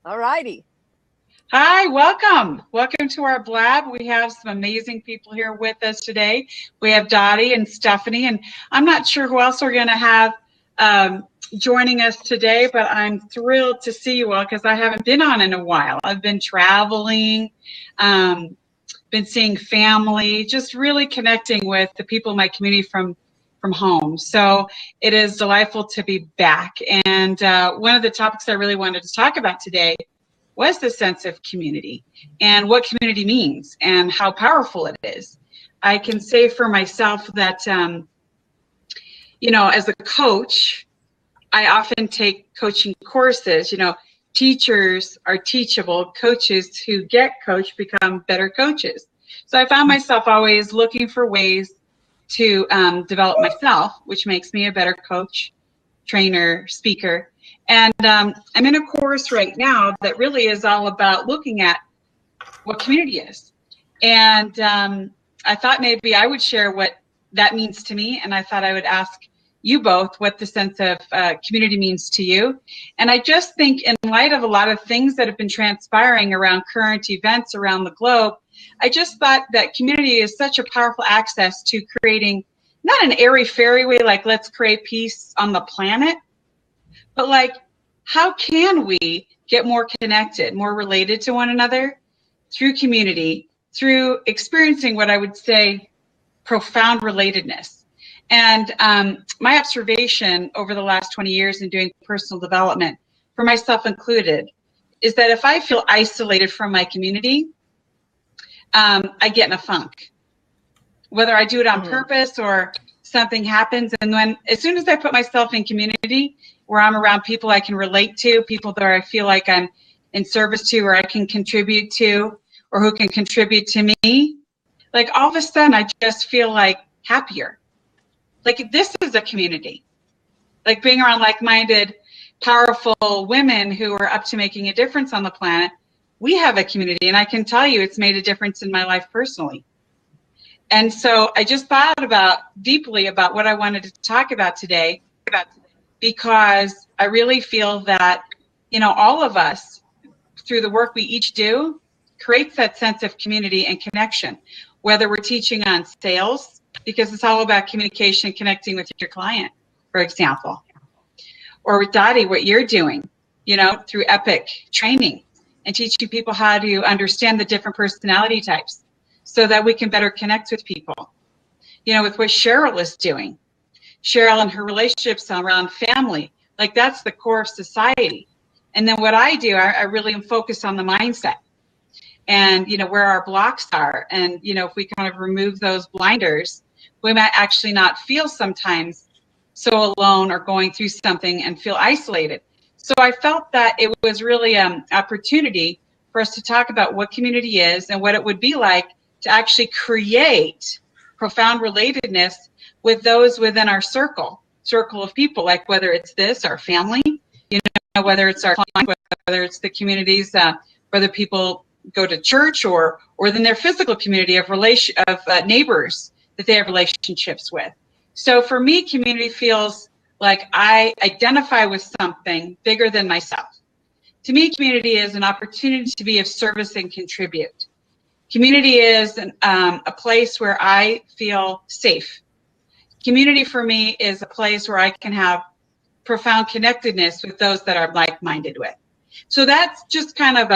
All righty. Hi, welcome. Welcome to our blab. We have some amazing people here with us today. We have Dottie and Stephanie, and I'm not sure who else we're going to have joining us today, but I'm thrilled to see you all because I haven't been on in a while. I've been traveling, been seeing family, just really connecting with the people in my community from home. So it is delightful to be back. And one of the topics I really wanted to talk about today was the sense of community and what community means and how powerful it is. I can say for myself that, as a coach, I often take coaching courses. Teachers are teachable. Coaches who get coached become better coaches. So I found myself always looking for ways to develop myself, which makes me a better coach, trainer, speaker. And I'm in a course right now that really is all about looking at what community is. And I thought maybe I would share what that means to me. And I thought I would ask you both what the sense of community means to you. And I just think in light of a lot of things that have been transpiring around current events around the globe, I just thought that community is such a powerful access to creating not an airy-fairy way, like let's create peace on the planet, but like, how can we get more connected, more related to one another through community, through experiencing what I would say profound relatedness. And my observation over the last 20 years in doing personal development, for myself included, is that if I feel isolated from my community, I get in a funk. Whether I do it on purpose or something happens, and as soon as I put myself in community where I'm around people I can relate to, people that I feel like I'm in service to or I can contribute to or who can contribute to me, like all of a sudden I just feel like happier. Like this is a community. Like being around like-minded, powerful women who are up to making a difference on the planet, we have a community, and I can tell you it's made a difference in my life personally. And so I just thought deeply about what I wanted to talk about today, because I really feel that, all of us, through the work we each do, creates that sense of community and connection, whether we're teaching on sales, because it's all about communication, connecting with your client, for example, or with Dottie, what you're doing, through EPIC training and teaching people how to understand the different personality types so that we can better connect with people. With what Cheryl is doing. Cheryl and her relationships around family, like that's the core of society. And then what I do, I really am focused on the mindset and, where our blocks are. And, if we kind of remove those blinders, we might actually not feel sometimes so alone or going through something and feel isolated. So I felt that it was really an opportunity for us to talk about what community is and what it would be like to actually create profound relatedness with those within our circle of people, like whether it's our family, whether it's our client, whether it's the communities, whether people go to church or then their physical community of neighbors that they have relationships with. So for me, community feels like I identify with something bigger than myself. To me, community is an opportunity to be of service and contribute. Community is a place where I feel safe. Community for me is a place where I can have profound connectedness with those that I'm like-minded with. So that's just kind of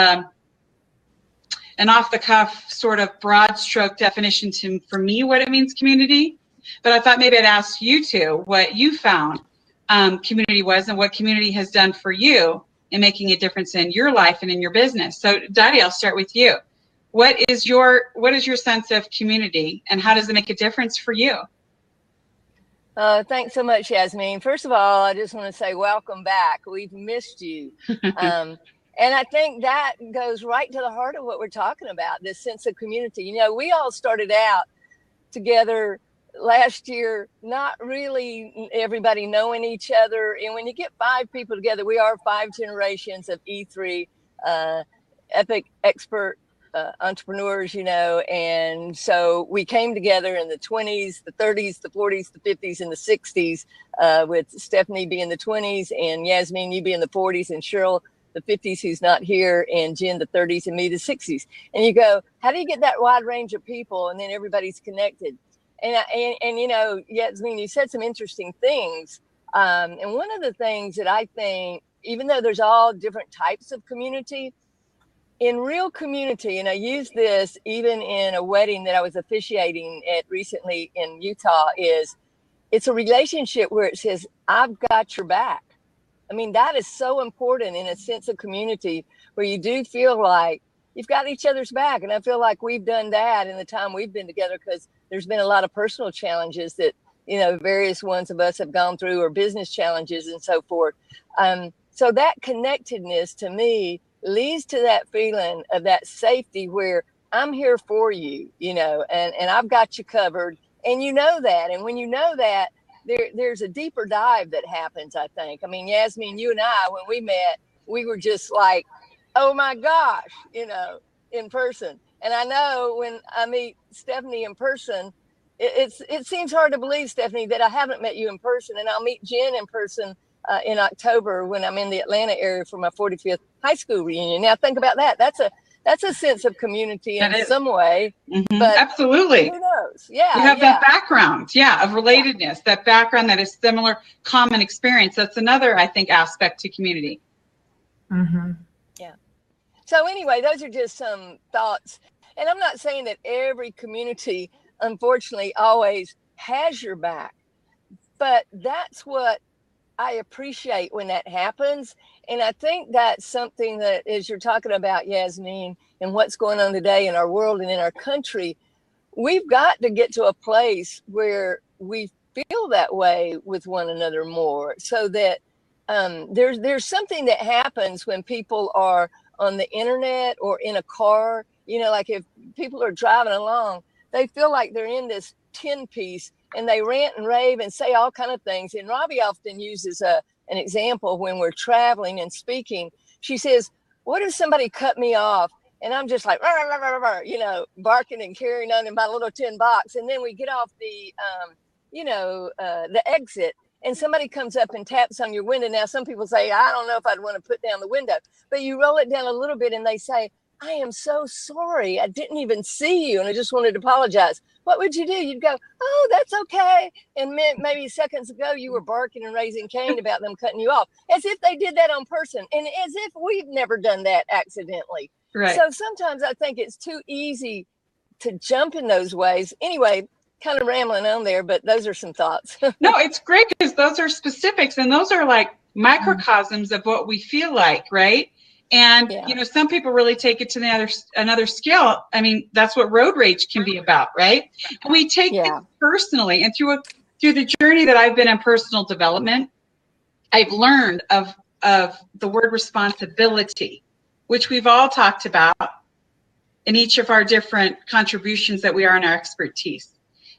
an off-the-cuff sort of broad stroke definition for me what it means community. But I thought maybe I'd ask you two what you found community was and what community has done for you in making a difference in your life and in your business. So Dottie, I'll start with you. What is your sense of community, and how does it make a difference for you? Thanks so much, Yasmin. First of all, I just want to say welcome back. We've missed you. And I think that goes right to the heart of what we're talking about, this sense of community. We all started out together last year, not really everybody knowing each other. And when you get 5 people together, we are 5 generations of E3 EPIC expert entrepreneurs, and so we came together in the 20s, the 30s, the 40s, the 50s, and the 60s, with Stephanie being the 20s and Yasmin, you being the 40s, and Cheryl the 50s who's not here, and Jen the 30s, and me the 60s. And you go, how do you get that wide range of people, and then everybody's connected? And you know, Yasmin, you said some interesting things. And one of the things that I think, even though there's all different types of community, in real community, and I use this even in a wedding that I was officiating at recently in Utah, is it's a relationship where it says, I've got your back. I mean, that is so important in a sense of community where you do feel like you've got each other's back. And I feel like we've done that in the time we've been together, because there's been a lot of personal challenges that, you know, various ones of us have gone through, or business challenges and so forth. So that connectedness to me leads to that feeling of that safety where I'm here for you, you know, and I've got you covered, and you know that. And when you know that, there's a deeper dive that happens, I think. I mean, Yasmin, you and I, when we met, we were just like, oh my gosh, you know, in person. And I know when I meet Stephanie in person, it seems hard to believe, Stephanie, that I haven't met you in person. And I'll meet Jen in person in October when I'm in the Atlanta area for my 45th high school reunion. Now think about that. That's a sense of community in some way. Mm-hmm. But absolutely. Who knows? Yeah. You have that background, of relatedness, that background that is similar, common experience. That's another, I think, aspect to community. Mm-hmm. Yeah. So anyway, those are just some thoughts. And I'm not saying that every community, unfortunately, always has your back, but that's what I appreciate when that happens. And I think that's something that, as you're talking about, Yasmin, and what's going on today in our world and in our country, we've got to get to a place where we feel that way with one another more, so that there's something that happens when people are on the internet or in a car. You know, like if people are driving along, they feel like they're in this 10-piece, and they rant and rave and say all kind of things. And Robbie often uses an example when we're traveling and speaking. She says, what if somebody cut me off? And I'm just like, rah, rah, rah, rah, you know, barking and carrying on in my little tin box. And then we get off the, the exit, and somebody comes up and taps on your window. Now, some people say, I don't know if I'd want to put down the window, but you roll it down a little bit and they say, I am so sorry. I didn't even see you, and I just wanted to apologize. What would you do? You'd go, oh, that's okay. And maybe seconds ago, you were barking and raising Cain about them cutting you off, as if they did that on person, and as if we've never done that accidentally. Right. So sometimes I think it's too easy to jump in those ways. Anyway, kind of rambling on there, but those are some thoughts. No, it's great, because those are specifics, and those are like microcosms of what we feel like, right? And, you know, some people really take it to another scale. I mean, that's what road rage can be about, right? And we take it personally. And through the journey that I've been in personal development, I've learned of the word responsibility, which we've all talked about in each of our different contributions that we are in our expertise.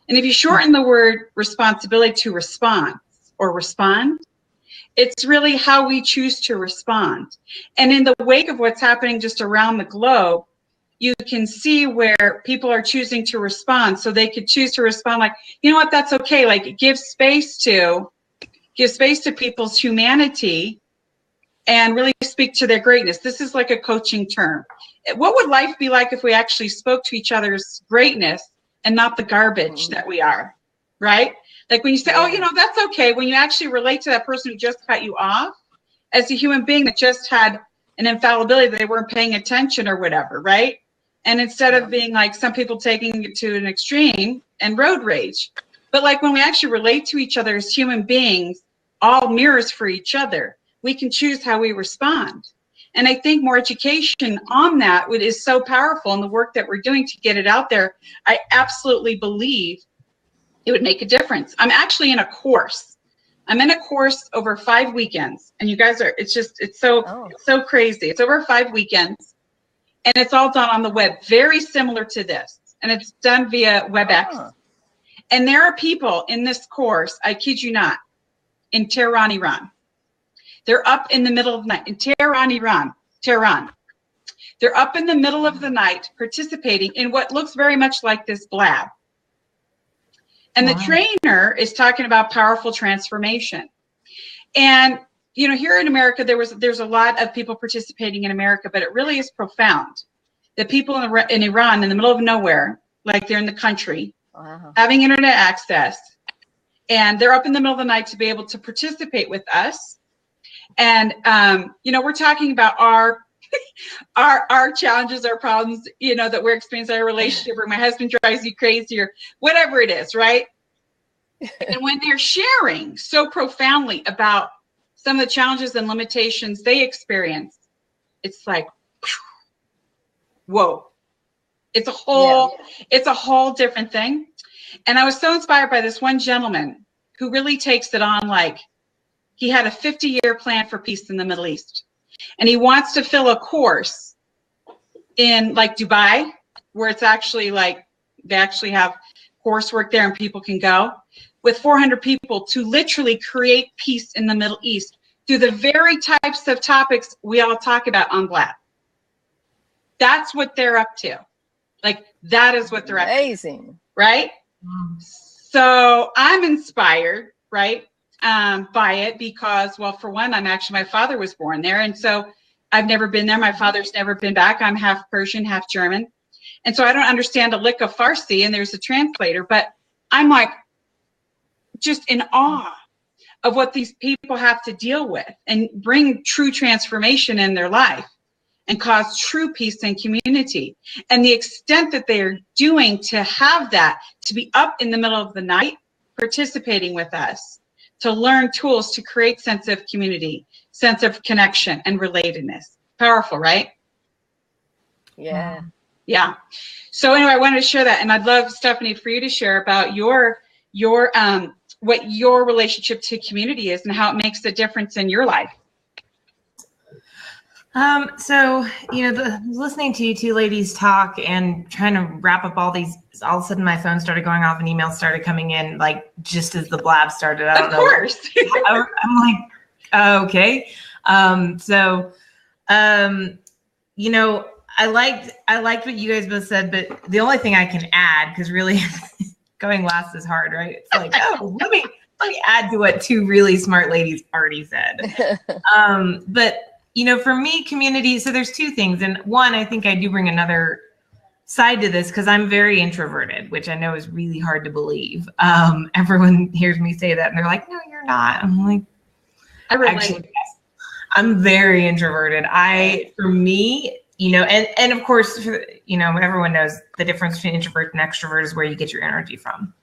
And if you shorten the word responsibility to response or respond, it's really how we choose to respond. And in the wake of what's happening just around the globe, you can see where people are choosing to respond. So they could choose to respond like, you know what, that's okay. Like, give space to people's humanity and really speak to their greatness. This is like a coaching term. What would life be like if we actually spoke to each other's greatness and not the garbage that we are, right? Like when you say, oh, you know, that's okay. When you actually relate to that person who just cut you off as a human being that just had an infallibility that they weren't paying attention or whatever, right? And instead of being like some people taking it to an extreme and road rage, but like when we actually relate to each other as human beings, all mirrors for each other, we can choose how we respond. And I think more education on that is so powerful in the work that we're doing to get it out there. I absolutely believe it would make a difference. I'm actually in a course. I'm in a course over 5 weekends, and you guys are, it's so crazy. It's over 5 weekends, and it's all done on the web, very similar to this. And it's done via WebEx. And there are people in this course, I kid you not, in Tehran, Iran. They're up in the middle of the night in Tehran, Iran, Tehran. They're up in the middle of the night participating in what looks very much like this blab. And the trainer is talking about powerful transformation. And you know, here in America, there's a lot of people participating in America, but it really is profound. The people in Iran, in the middle of nowhere, like they're in the country, Wow. having internet access, and they're up in the middle of the night to be able to participate with us. And you know, we're talking about our challenges, our problems, you know, that we're experiencing in our relationship, or my husband drives you crazy, or whatever it is, right? And when they're sharing so profoundly about some of the challenges and limitations they experience, it's like, whoa, it's a whole different thing. And I was so inspired by this one gentleman who really takes it on. Like, he had a 50-year plan for peace in the Middle East, and he wants to fill a course in like Dubai, where it's actually like they actually have coursework there and people can go, with 400 people to literally create peace in the Middle East through the very types of topics we all talk about on Blab. That's what they're up to. Like, that is what they're up to. Amazing. Right? So I'm inspired, right, by it because, well, for one, my father was born there. And so I've never been there. My father's never been back. I'm half Persian, half German. And so I don't understand a lick of Farsi, and there's a translator, but I'm like, just in awe of what these people have to deal with and bring true transformation in their life and cause true peace and community. And the extent that they are doing to have that, to be up in the middle of the night, participating with us, to learn tools to create sense of community, sense of connection and relatedness. Powerful, right? Yeah. Yeah. So anyway, I wanted to share that. And I'd love, Stephanie, for you to share about your what your relationship to community is and how it makes a difference in your life. So, you know, listening to you two ladies talk and trying to wrap up all these, all of a sudden my phone started going off and emails started coming in, like just as the Blab started. I don't know. Of course. I'm like, okay. You know, I liked what you guys both said, but the only thing I can add, because really going last is hard, right? It's like, oh, let me add to what two really smart ladies already said. But you know, for me, community, so there's two things. And one, I think I do bring another side to this because I'm very introverted, which I know is really hard to believe. Everyone hears me say that and they're like, no, you're not. I'm like, actually, yes, I'm very introverted. For me, you know, and of course, you know, everyone knows the difference between introvert and extrovert is where you get your energy from.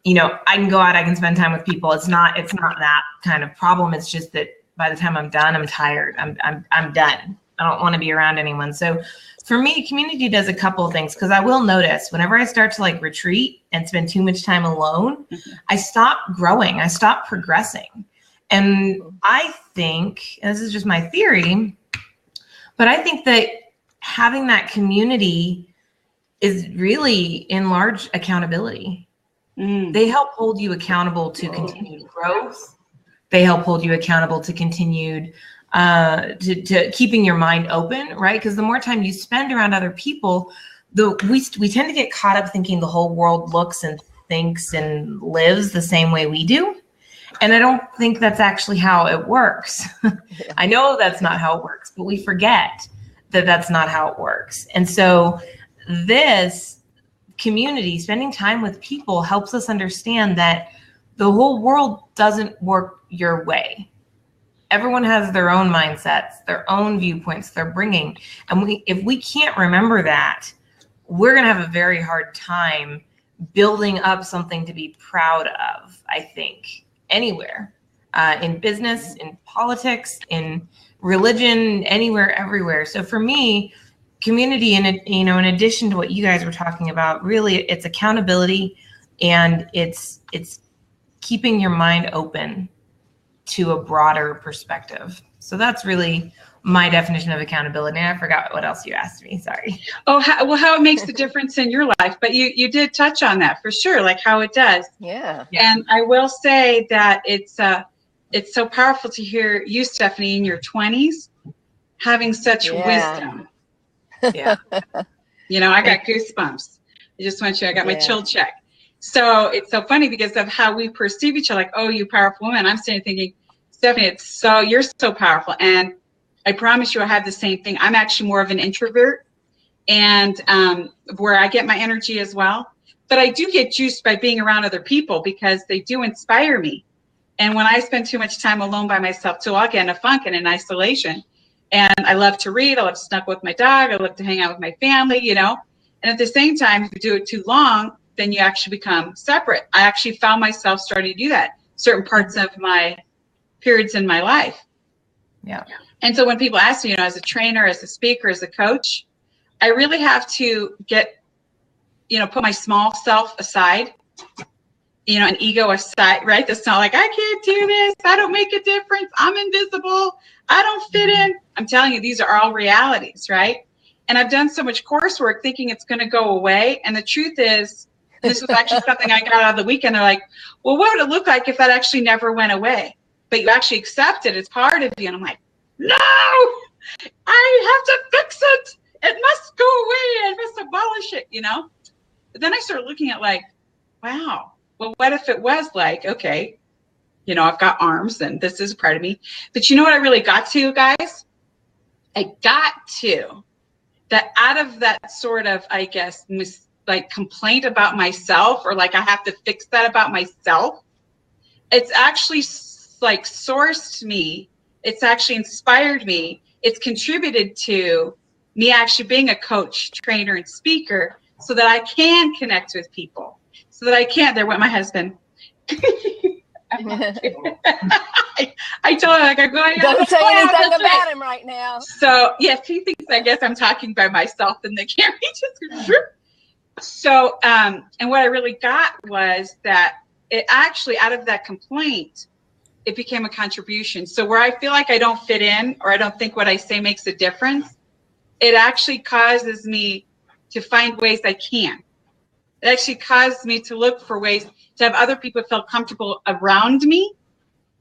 You know, I can go out, I can spend time with people. It's not that kind of problem. It's just that by the time I'm done, I'm tired. I'm done. I don't want to be around anyone. So for me, community does a couple of things, because I will notice whenever I start to like retreat and spend too much time alone, I stop growing. I stop progressing. And I think, and this is just my theory, but I think that having that community is really in large accountability. They help hold you accountable to continued growth. They help hold you accountable to continued, to keeping your mind open, right? Because the more time you spend around other people, we tend to get caught up thinking the whole world looks and thinks and lives the same way we do. And I don't think that's actually how it works. I know that's not how it works, but we forget that that's not how it works. And so this community, spending time with people, helps us understand that the whole world doesn't work your way. Everyone has their own mindsets, their own viewpoints they're bringing. And if we can't remember that, we're going to have a very hard time building up something to be proud of, I think, anywhere, in business, in politics, in religion, anywhere, everywhere. So for me, community, in addition to what you guys were talking about, really it's accountability, and it's keeping your mind open to a broader perspective. So that's really my definition of accountability. And I forgot what else you asked me. Sorry. Oh, how it makes the difference in your life. But you did touch on that for sure, like how it does. Yeah. And I will say that it's so powerful to hear you, Stephanie, in your 20s, having such wisdom. Yeah. You know, I got goosebumps. I just want you, I got my chill check. So it's so funny because of how we perceive each other, like, oh, you powerful woman. I'm sitting thinking, Stephanie, you're so powerful. And I promise you I have the same thing. I'm actually more of an introvert, and where I get my energy as well. But I do get juiced by being around other people because they do inspire me. And when I spend too much time alone by myself too, I'll get in a funk and in isolation. And I love to read. I love to snuggle with my dog. I love to hang out with my family, you know. And at the same time, if you do it too long, then you actually become separate. I actually found myself starting to do that certain parts of my periods in my life. Yeah. And so when people ask me, you know, as a trainer, as a speaker, as a coach, I really have to put my small self aside, you know, an ego aside, right? That's not like, I can't do this. I don't make a difference. I'm invisible. I don't fit in. I'm telling you, these are all realities, right? And I've done so much coursework thinking it's going to go away. And the truth is, this was actually something I got out of the weekend. They're like, well, what would it look like if that actually never went away? But you actually accept it as part of you. And I'm like, no, I have to fix it. It must go away. I must abolish it, you know? But then I started looking at like, wow, well, what if it was like, okay, you know, I've got arms and this is a part of me. But you know what I really got to, guys? I got to that out of that sort of, I guess, like complaint about myself, or like I have to fix that about myself. It's actually like sourced me. It's actually inspired me. It's contributed to me actually being a coach, trainer, and speaker so that I can connect with people. So that I can, there went my husband. I told him, like, I'm going, don't say anything about him right now. So yes, he thinks, I guess I'm talking by myself in the camera. So, and what I really got was that it actually, out of that complaint, it became a contribution. So where I feel like I don't fit in, or I don't think what I say makes a difference, it actually causes me to find ways I can. It actually caused me to look for ways to have other people feel comfortable around me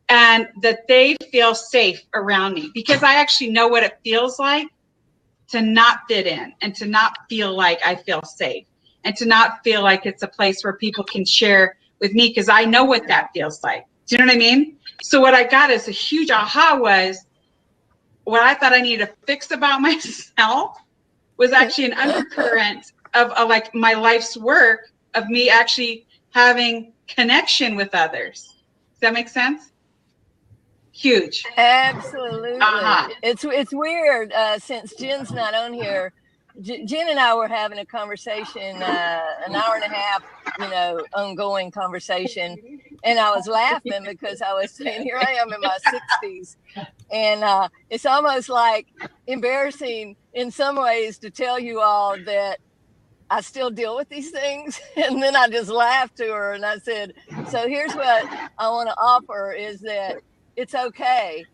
and that they feel safe around me, because I actually know what it feels like to not fit in and to not feel like I feel safe and to not feel like it's a place where people can share with me, because I know what that feels like. Do you know what I mean? So what I got as a huge aha was what I thought I needed to fix about myself was actually an undercurrent of like my life's work of me actually having connection with others. Does that make sense? Huge. Absolutely. It's weird since Jen's not on here. Jen and I were having a conversation, an hour and a half, you know, ongoing conversation. And I was laughing because I was saying, here I am in my 60s. And it's almost like embarrassing in some ways to tell you all that I still deal with these things. And then I just laughed to her and I said, so here's what I want to offer is that it's okay.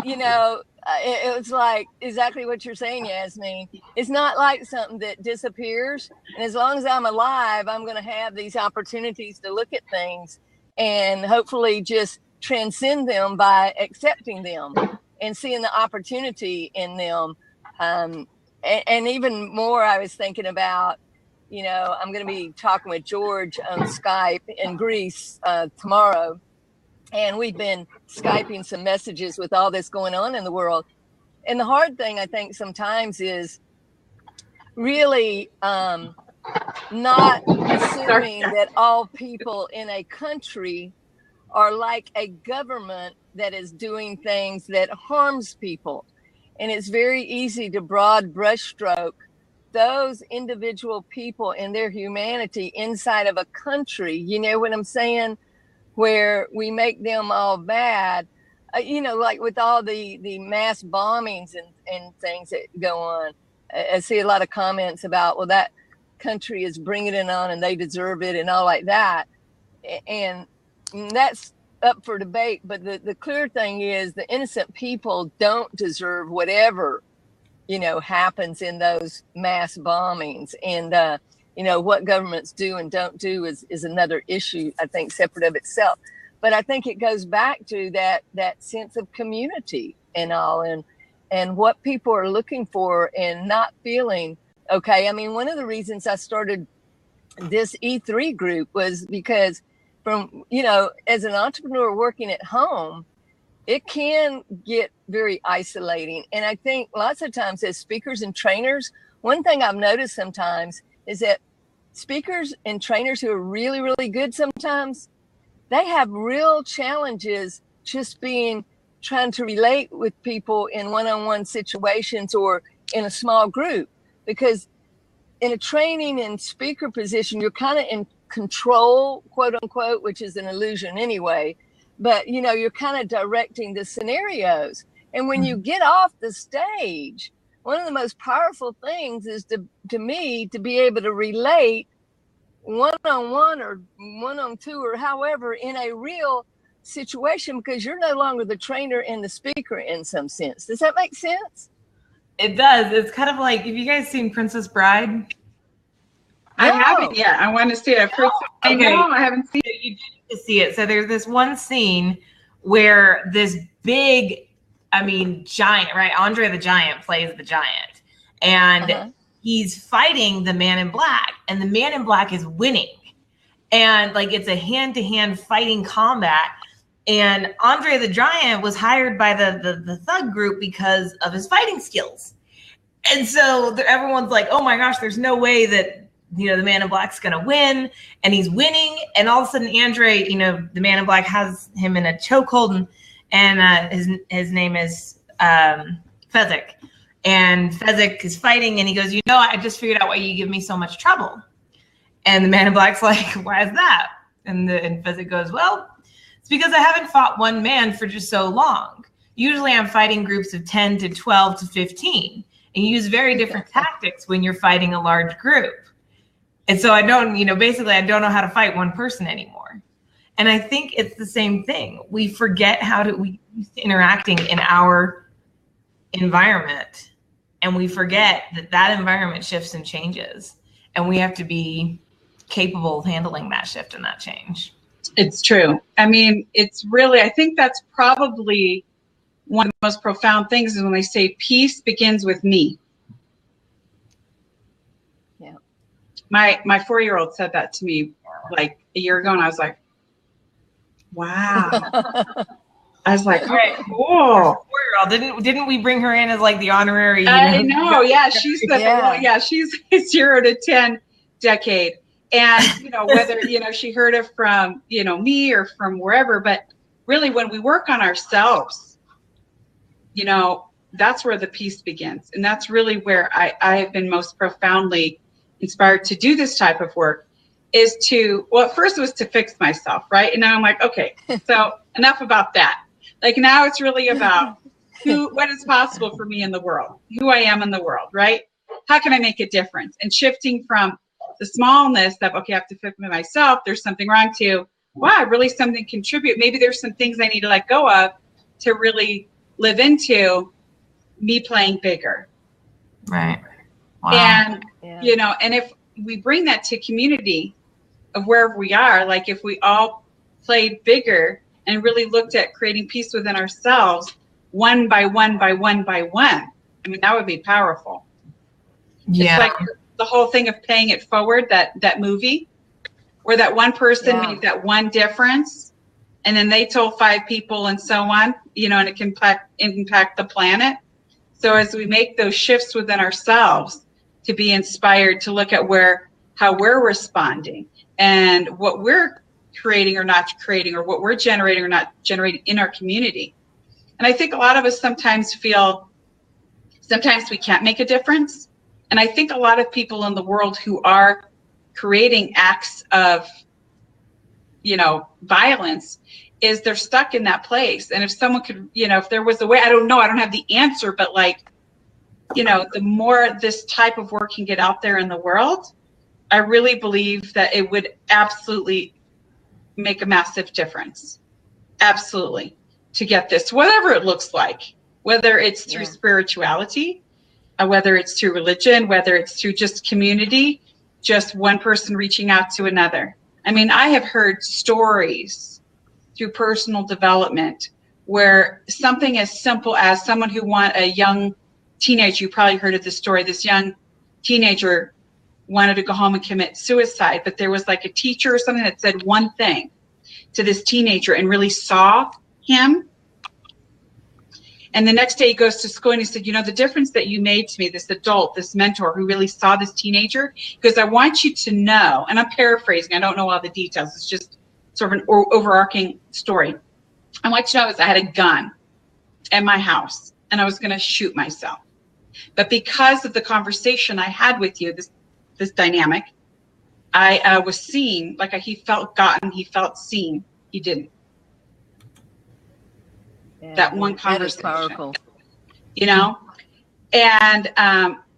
You know, it was like exactly what you're saying, Yasmin. It's not like something that disappears. And as long as I'm alive, I'm going to have these opportunities to look at things and hopefully just transcend them by accepting them and seeing the opportunity in them. And even more, I was thinking about, you know, I'm going to be talking with George on Skype in Greece tomorrow. And we've been Skyping some messages with all this going on in the world. And the hard thing, I think, sometimes is really not assuming that all people in a country are like a government that is doing things that harms people. And it's very easy to broad brushstroke those individual people and their humanity inside of a country. You know what I'm saying? Where we make them all bad, you know, like with all the mass bombings and things that go on. I see a lot of comments about, well, that country is bringing it on and they deserve it and all like that. And that's up for debate. But the clear thing is the innocent people don't deserve whatever, you know, happens in those mass bombings. And, you know, what governments do and don't do is another issue, I think, separate of itself. But I think it goes back to that sense of community and all, and what people are looking for and not feeling okay. I mean, one of the reasons I started this E3 group was because from, you know, as an entrepreneur working at home, it can get very isolating. And I think lots of times as speakers and trainers, one thing I've noticed sometimes is that speakers and trainers who are really, really good sometimes, they have real challenges just trying to relate with people in one-on-one situations or in a small group, because in a training and speaker position, you're kind of in control, quote unquote, which is an illusion anyway, but you're kind of directing the scenarios. And when you get off the stage, one of the most powerful things is to me to be able to relate one-on-one or one-on-two or however in a real situation, because you're no longer the trainer and the speaker in some sense. Does that make sense? It does. It's kind of like, have you guys seen Princess Bride? I haven't yet. I want to see it. I've heard I haven't seen it. You need to see it. So there's this one scene where this big, giant, right? Andre the Giant plays the giant. And he's fighting the man in black. And the man in black is winning. And like it's a hand-to-hand fighting combat. And Andre the Giant was hired by the thug group because of his fighting skills. And so everyone's like, oh my gosh, there's no way that the man in black's gonna win, and he's winning. And all of a sudden, Andre, the man in black has him in a chokehold, and his name is Fezzik, and Fezzik is fighting, and he goes, I just figured out why you give me so much trouble. And the man in black's like, why is that? And Fezzik goes, well, it's because I haven't fought one man for just so long. Usually, I'm fighting groups of 10 to 12 to 15, and you use very different tactics when you're fighting a large group. And so I don't, basically I don't know how to fight one person anymore. And I think it's the same thing. We forget we used to interacting in our environment, and we forget that environment shifts and changes, and we have to be capable of handling that shift and that change. It's true. It's really, I think that's probably one of the most profound things is when they say peace begins with me. My 4-year-old said that to me like a year ago, and I was like, wow. I was like, oh, cool. 4-year-old. Didn't we bring her in as like the honorary? I know. Yeah, she's she's 0 to 10 decade, and whether she heard it from me or from wherever, but really when we work on ourselves, that's where the peace begins, and that's really where I have been most profoundly inspired to do this type of work, is at first it was to fix myself, right? And now I'm like, okay, so enough about that. Like now it's really about what is possible for me in the world, who I am in the world, right? How can I make a difference? And shifting from the smallness of, okay, I have to fix myself, there's something wrong, to, wow, really something contribute. Maybe there's some things I need to let go of to really live into me playing bigger. Right. Wow. And, and if we bring that to community of wherever we are, like if we all played bigger and really looked at creating peace within ourselves, one by one by one by one, that would be powerful. Yeah. It's like the whole thing of paying it forward, that movie where that one person made that one difference, and then they told 5 people and so on, and it can impact the planet. So as we make those shifts within ourselves, to be inspired to look at how we're responding and what we're creating or not creating, or what we're generating or not generating in our community. And I think a lot of us sometimes feel we can't make a difference. And I think a lot of people in the world who are creating acts of, violence, is they're stuck in that place. And if someone could, if there was a way, I don't know, I don't have the answer, but the more this type of work can get out there in the world, I really believe that it would absolutely make a massive difference. Absolutely. To get this, whatever it looks like, whether it's through spirituality, whether it's through religion, whether it's through just community, just one person reaching out to another. I have heard stories through personal development where something as simple as someone who a young teenager, you probably heard of this story, this young teenager wanted to go home and commit suicide, but there was like a teacher or something that said one thing to this teenager and really saw him And the next day he goes to school and he said, you know, the difference that you made to me, this adult, this mentor who really saw this teenager, because I want you to know, and I'm paraphrasing, I don't know all the details, it's just sort of an overarching story. I want you to know is I had a gun at my house and I was going to shoot myself. But because of the conversation I had with you, this dynamic, I was seen, like he felt gotten, he felt seen. He didn't. Yeah, that one that is conversation, powerful. you know, and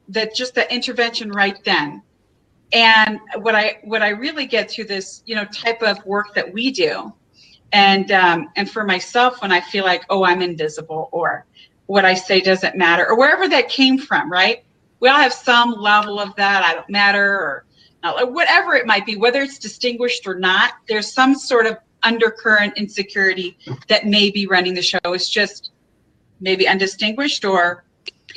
that just the intervention right then. And what I really get through this, you know, type of work that we do, and for myself, when I feel like, oh, I'm invisible, or what I say doesn't matter, or wherever that came from, right? We all have some level of that, I don't matter, or whatever it might be, whether it's distinguished or not, there's some sort of undercurrent insecurity that may be running the show. It's just maybe undistinguished, or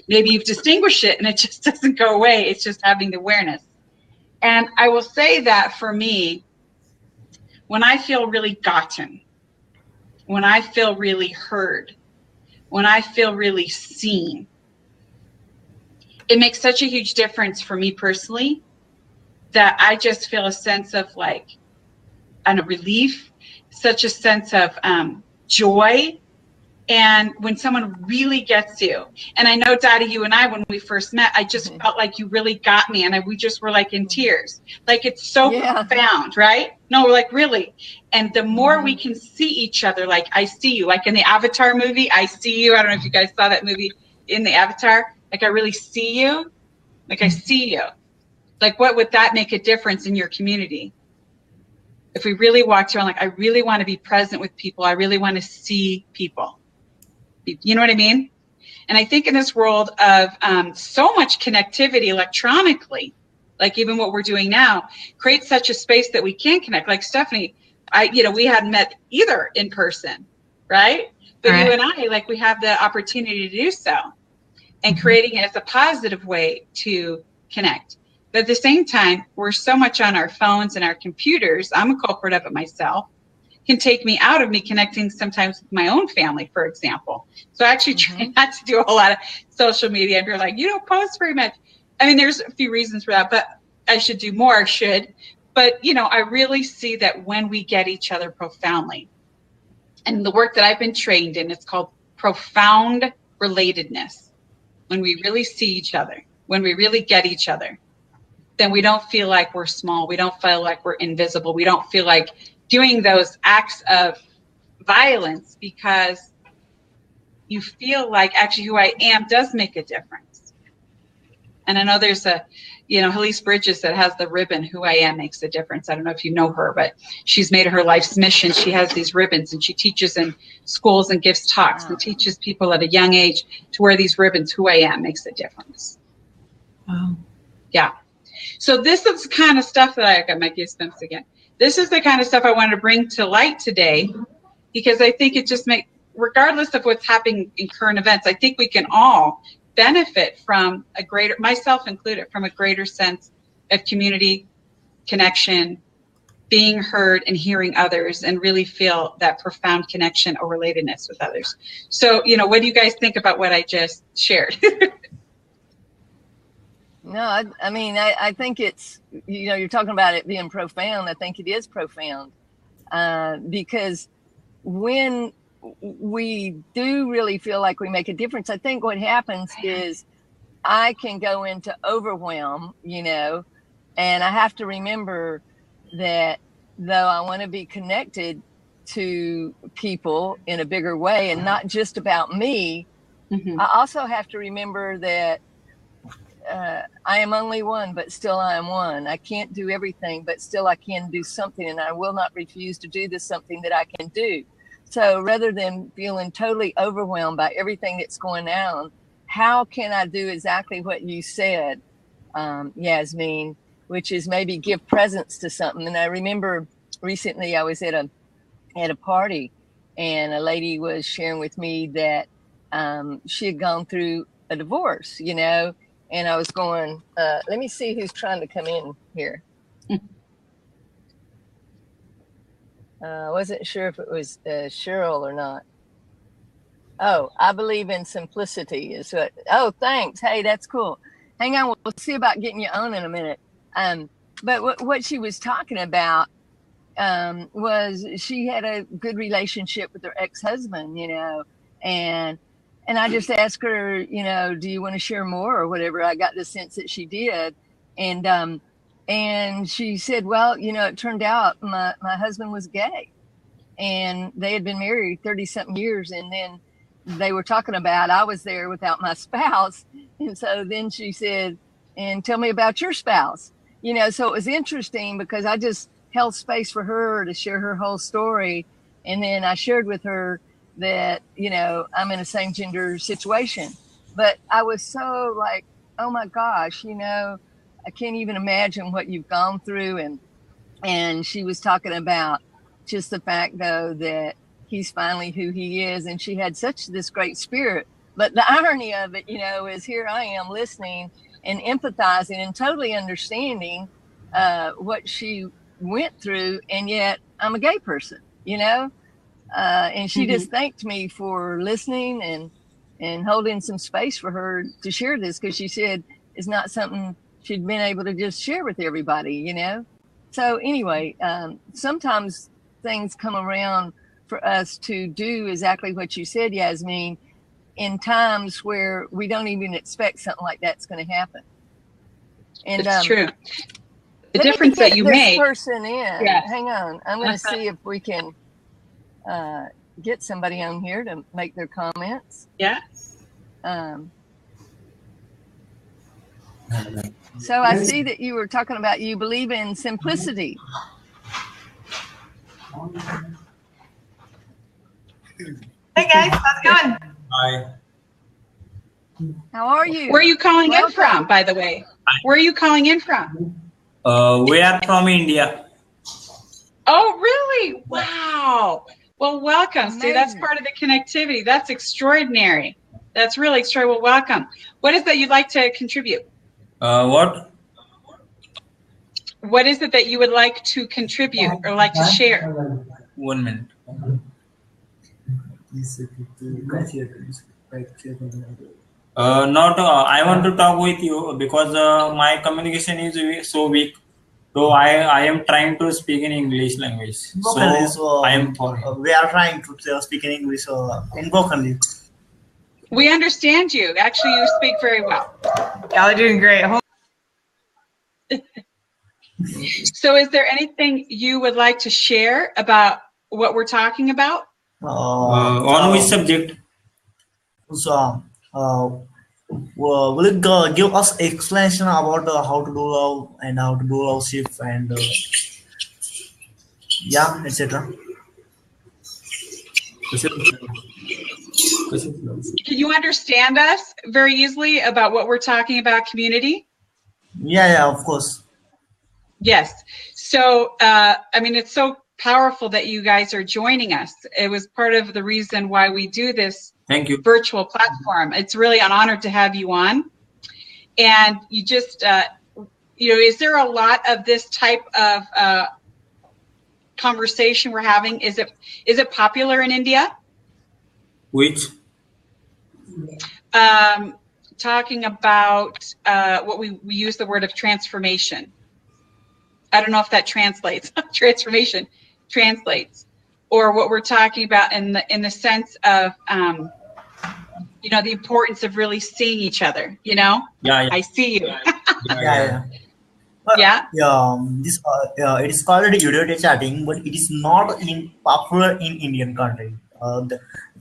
maybe you've distinguished it and it just doesn't go away. It's just having the awareness. And I will say that for me, when I feel really gotten, when I feel really heard, when I feel really seen, it makes such a huge difference for me personally that I just feel a sense of like, and a relief, such a sense of joy. And when someone really gets you, and I know, Dottie, you and I, when we first met, I just felt like you really got me, and we just were like in tears. Like, it's so profound, right? No, like really. And the more we can see each other, like I see you, like in the Avatar movie, I see you. I don't know if you guys saw that movie, in the Avatar. Like, I really see you. Like, I see you. Like, what would that make a difference in your community? If we really walked around, like, I really want to be present with people. I really want to see people. You know what I mean? And I think in this world of so much connectivity electronically, like even what we're doing now, creates such a space that we can connect. Like Stephanie, we hadn't met either in person, right? But you and I, like, we have the opportunity to do so, and creating it as a positive way to connect. But at the same time, we're so much on our phones and our computers. I'm a culprit of it myself. Can take me out of me connecting sometimes with my own family, for example. So I actually try not to do a whole lot of social media. And you're like, you don't post very much. I mean, there's a few reasons for that, but I should do more, I should. But, you know, I really see that when we get each other profoundly, and the work that I've been trained in, it's called profound relatedness. When we really see each other, when we really get each other, then we don't feel like we're small. We don't feel like we're invisible. We don't feel like doing those acts of violence, because you feel like actually who I am does make a difference. And I know there's Halise Bridges that has the ribbon, Who I Am Makes a Difference. I don't know if you know her, but she's made it her life's mission. She has these ribbons, and she teaches in schools and gives talks and teaches people at a young age to wear these ribbons. Who I Am Makes a Difference. Wow. Yeah. So this is the kind of stuff that I got my goosebumps again. This is the kind of stuff I wanted to bring to light today, because I think it just regardless of what's happening in current events, I think we can all benefit from a greater, myself included, from a greater sense of community, connection, being heard and hearing others, and really feel that profound connection or relatedness with others. So, what do you guys think about what I just shared? No, I mean, I think it's, you're talking about it being profound. I think it is profound because when we do really feel like we make a difference, I think what happens is I can go into overwhelm, and I have to remember that though I want to be connected to people in a bigger way and not just about me, I also have to remember that I am only one, but still I am one. I can't do everything, but still I can do something, and I will not refuse to do this something that I can do. So rather than feeling totally overwhelmed by everything that's going on, how can I do exactly what you said, Yasmin, which is maybe give presence to something. And I remember recently I was at a party, and a lady was sharing with me that she had gone through a divorce, and I was going, let me see who's trying to come in here. I wasn't sure if it was Cheryl or not. Oh, I believe in simplicity is what. Oh, thanks. Hey, that's cool. Hang on. We'll see about getting you on in a minute. But what she was talking about was she had a good relationship with her ex-husband, and I just asked her, do you want to share more or whatever? I got the sense that she did, and she said, well, it turned out my husband was gay, and they had been married 30 something years, and then they were talking about I was there without my spouse, and so then she said, and tell me about your spouse. So it was interesting because I just held space for her to share her whole story. And then I shared with her that, I'm in a same gender situation. But I was so like, oh my gosh, I can't even imagine what you've gone through. And she was talking about just the fact, though, that he's finally who he is. And she had such this great spirit. But the irony of it, is here I am listening and empathizing and totally understanding what she went through, and yet I'm a gay person, and she just thanked me for listening and holding some space for her to share this, because she said it's not something she'd been able to just share with everybody, So anyway, sometimes things come around for us to do exactly what you said, Yasmin, in times where we don't even expect something like that's going to happen. And it's true. The difference that you make. Person in. Yes. Hang on. I'm going to see if we can get somebody on here to make their comments. Yeah. So I see that you were talking about you believe in simplicity. Hey guys, how's it going? Hi. How are you? Where are you calling in from, by the way? Where are you calling in from? We are from India. Oh, really? Wow. Well, welcome. Amazing. See, that's part of the connectivity. That's extraordinary. That's really extraordinary. Well, welcome. What is that you'd like to contribute? What? What is it that you would like to contribute or like to share? 1 minute. I want to talk with you because my communication is so weak. So I am trying to speak in English language. So I am for it. We are trying to speak in English in brokenly. We understand you. Actually, you speak very well. Y'all are doing great. So is there anything you would like to share about what we're talking about? On which subject? So, will you give us explanation about how to do love and how to do love shift and yeah, etc. Can you understand us very easily about what we're talking about, community? Yeah, of course. Yes. So, I mean, it's so powerful that you guys are joining us. It was part of the reason why we do this Thank you. virtual platform. It's really an honor to have you on. And you just, is there a lot of this type of conversation we're having? Is it popular in India? Which? Talking about what we use the word of transformation. I don't know if that translates. Transformation translates, or what we're talking about in the sense of the importance of really seeing each other. Yeah. I see you. Yeah. Yeah. This it is called video chatting, but it is not popular in Indian country.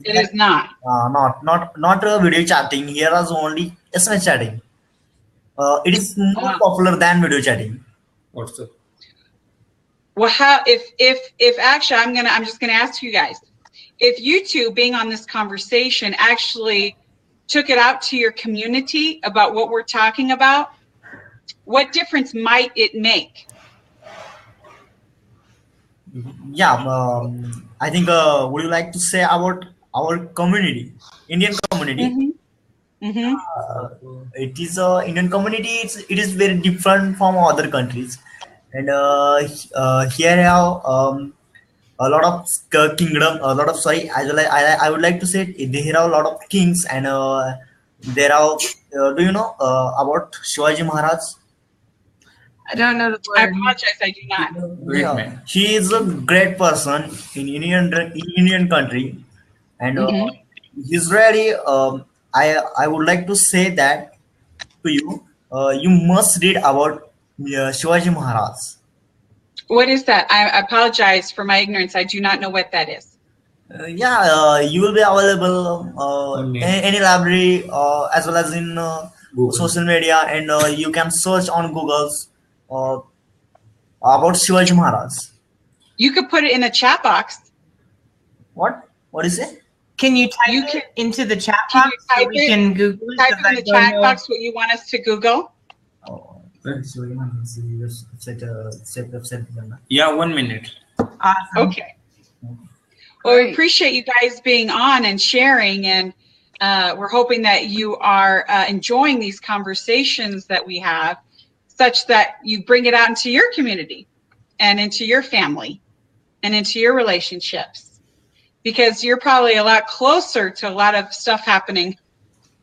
It is not. Not video chatting. Here is only SMS chatting. It is more popular than video chatting. What's up? Well, how if actually I'm just gonna ask you guys, if you two being on this conversation actually took it out to your community about what we're talking about, what difference might it make? Yeah, I think would you like to say about our community, Indian community? It is Indian community. It is very different from other countries, and here a lot of kingdom, a lot of sorry. I would like to say they have a lot of kings, and there are. Do you know about Shivaji Maharaj? I don't know the I word. apologize, I do not. Wait a minute. He is a great person in Indian country, and he's really. I would like to say that to you. You must read about Shivaji Maharaj. What is that? I apologize for my ignorance. I do not know what that is. You will be available Okay. in any library as well as in Google. social media, and you can search on Google's about Shivaji Maharaj. You could put it in the chat box. What? What is it? Can you type You it can- into the chat can you box so type we it? can Google it? Type 'Cause in I the don't chat know. box what you want us to Google. Shivaji Maharaj website. Yeah, 1 minute. Awesome. Okay. Well, we Great. appreciate you guys being on and sharing, and we're hoping that you are enjoying these conversations that we have, such that you bring it out into your community and into your family and into your relationships, because you're probably a lot closer to a lot of stuff happening.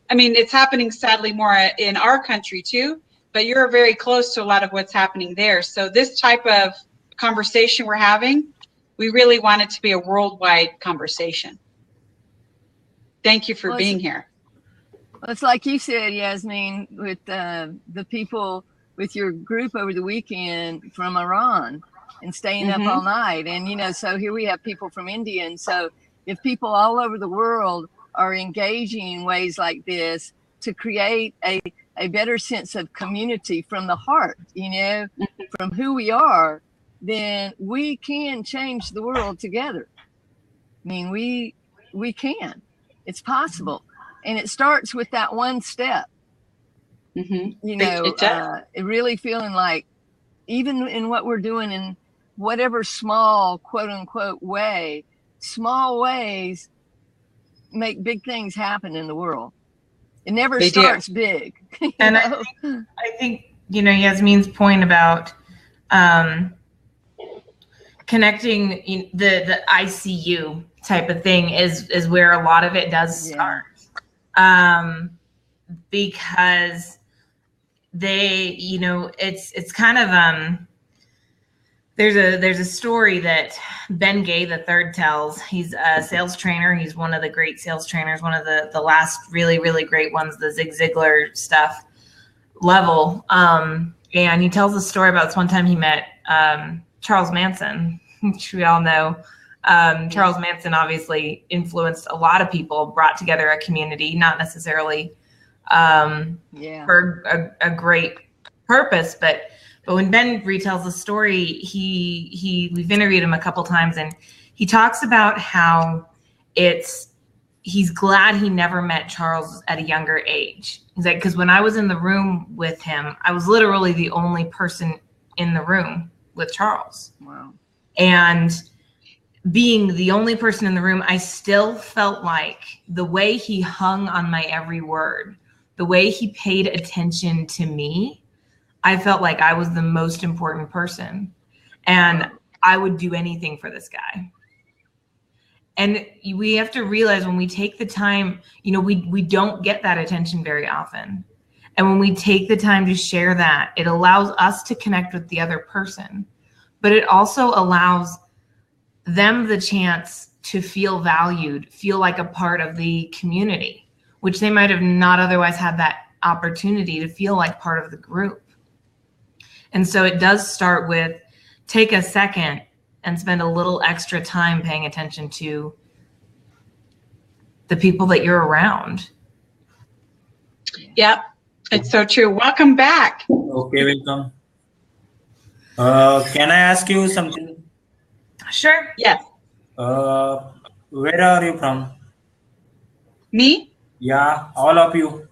I mean, it's happening sadly more in our country too, but you're very close to a lot of what's happening there. So this type of conversation we're having, we really want it to be a worldwide conversation. Thank you for Well, being here. Well, it's like you said, Yasmin, with the people with your group over the weekend from Iran and staying up all night. And, you know, so here we have people from India. And so if people all over the world are engaging in ways like this to create a better sense of community from the heart, you know, from who we are, then we can change the world together. I mean, we can. It's possible. And it starts with that one step. You know, It does. really feeling like even in what we're doing in whatever small, quote unquote, way, small ways make big things happen in the world. It never They do. starts big. you And know? I think, you know, Yasmin's point about connecting the ICU type of thing is where a lot of it does start. Because they, you know, it's kind of there's a story that Ben Gay III tells. He's a sales trainer. He's one of the great sales trainers, one of the last really, really great ones, the Zig Ziglar stuff level. And he tells a story about this one time he met Charles Manson, which we all know. Charles Manson obviously influenced a lot of people, brought together a community, not necessarily for a great purpose, but when Ben retells the story, we've interviewed him a couple times, and he talks about how he's glad he never met Charles at a younger age. He's like, because when I was in the room with him, I was literally the only person in the room with Charles. Wow. And being the only person in the room, I still felt like the way he hung on my every word, the way he paid attention to me, I felt like I was the most important person, and I would do anything for this guy. And we have to realize when we take the time, you know, we don't get that attention very often. And when we take the time to share that, it allows us to connect with the other person, but it also allows them the chance to feel valued, feel like a part of the community, which they might have not otherwise had that opportunity to feel like part of the group. And so it does start with take a second and spend a little extra time paying attention to the people that you're around. Yep, it's so true. Welcome back. Okay, welcome. Can I ask you something? Sure. Yes. Where are you from? Me? Yeah, all of you.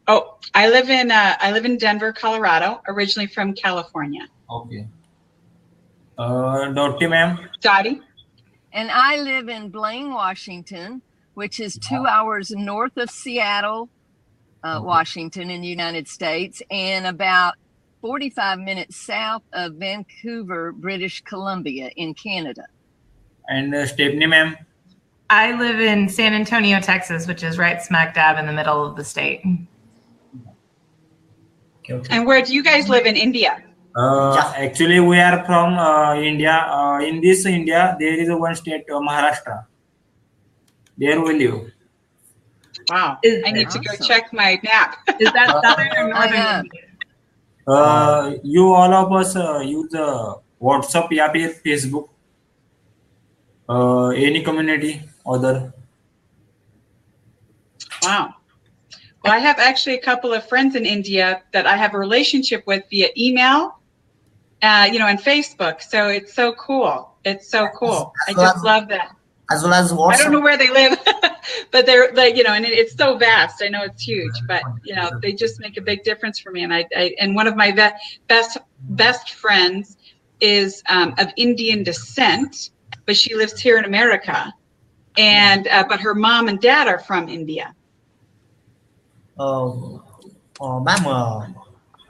Oh, I live in Denver, Colorado, originally from California. Okay. Dottie ma'am. Dottie? And I live in Blaine, Washington, which is 2 hours north of Seattle, Washington in the United States, and about 45 minutes south of Vancouver, British Columbia in Canada. And Stephanie ma'am? I live in San Antonio, Texas, which is right smack dab in the middle of the state. And where do you guys live in India? Actually, we are from India. In this India, there is one state, Maharashtra. There we live. Wow. I need to go check my map. Is that southern or northern India? You all of us use WhatsApp या फिर Facebook. Any community other. Wow. Well, I have actually a couple of friends in India that I have a relationship with via email, and Facebook. So it's so cool. It's so cool. I just love that. As well as WhatsApp. I don't know where they live, but they're like, and it's so vast. I know it's huge, but they just make a big difference for me. And one of my best friends is of Indian descent, but she lives here in America, and but her mom and dad are from India. Ma'am,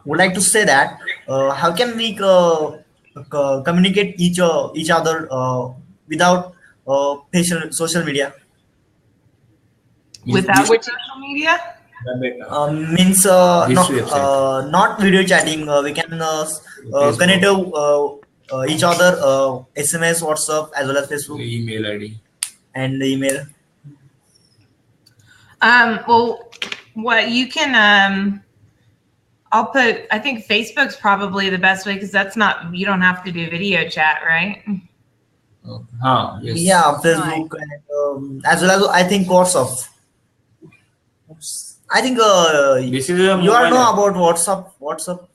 would like to say that how can we communicate each other without social media? Without social media? Means not video chatting. We can connect each other SMS, WhatsApp, as well as Facebook, Email ID, and email. Well, what you can I think Facebook's probably the best way because you don't have to do video chat, right? Yes. Yeah, Facebook, and, as well as I think WhatsApp. I think this is you all know about WhatsApp.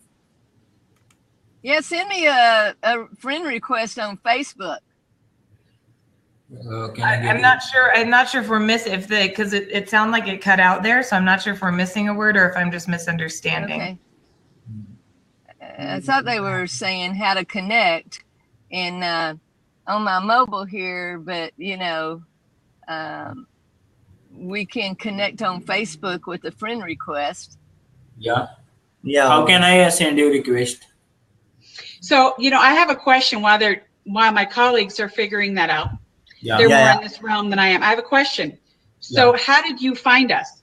Yeah, send me a friend request on Facebook. I'm not sure if we're missing because it sounded like it cut out there, so I'm not sure if we're missing a word or if I'm just misunderstanding. Okay. I thought they were saying how to connect on my mobile here, but we can connect on Facebook with a friend request. Yeah. Yeah. How can I send you request? So I have a question while my colleagues are figuring that out. Yeah. They're more in this realm than I am. I have a question. So how did you find us?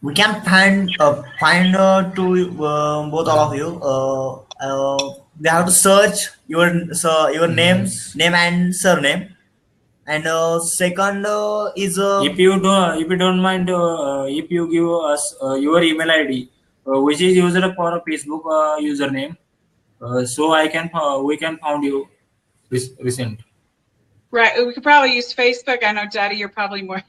We can find to both all of you. We have to search your name and surname. And second is if you don't mind, if you give us your email ID, which is used for a Facebook username, so we can find you recent. Right. We could probably use Facebook. I know, Daddy, you're probably more.